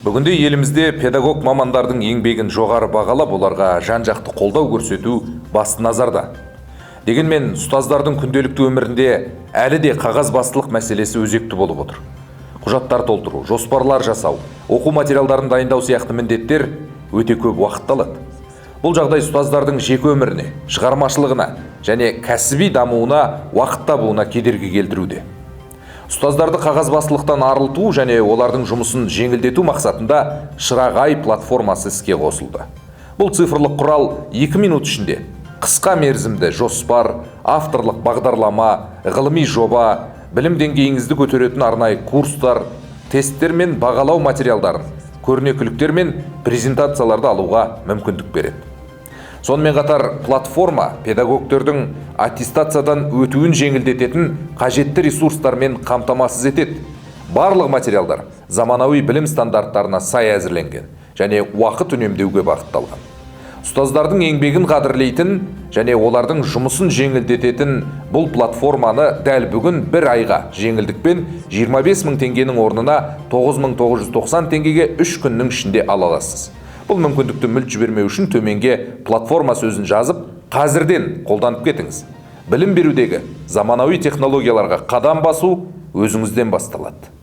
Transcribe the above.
Бүгінде елімізде педагог мамандардың еңбегін жоғары бағалап, оларға жан-жақты қолдау көрсету басты назарда. Дегенмен, ұстаздардың күнделікті өмірінде әлі де қағазбастылық мәселесі өзекті болып отыр. Құжаттар толтыру, жоспарлар жасау, оқу материалдарын дайындау сияқты міндеттер өте көп уақыт алады. Бұл жағдай ұстаздардың жеке өміріне, шығармашылығына және кәсіби дамуына уақыт табуына кедергі келтіруде. Ұстаздарды қағазбастылықтан арылту және олардың жұмысын жеңілдету мақсатында Шырағай платформасы іске қосылды. Бұл цифрлық құрал 2 минут ішінде қысқа мерзімді жоспар, авторлық бағдарлама, ғылыми жоба, білім деңгейіңізді көтеретін арнайы курстар, тесттер мен бағалау материалдарын, көрнекіліктер мен презентацияларды алуға мүмкіндік береді. Сонымен қатар платформа педагогтердің аттестациядан өтуін жеңілдететін қажетті ресурстармен қамтамасыз етеді. Барлық материалдар заманауи білім стандарттарына сай әзірленген және уақыт үнемдеуге бағытталған. Ұстаздардың еңбегін қадірлейтін және олардың жұмысын жеңілдететін бұл платформаны дәл бүгін бір айға жеңілдікпен 25 000 теңгенің орнына 9990 теңгеге 3 күннің ішінде ала аласыз. Бұл мүмкіндікті мүлт жібермеу үшін төменге платформа сөзін жазып, қазірден қолданып кетіңіз. Білім берудегі заманауи технологияларға қадам басу өзіңізден басталады.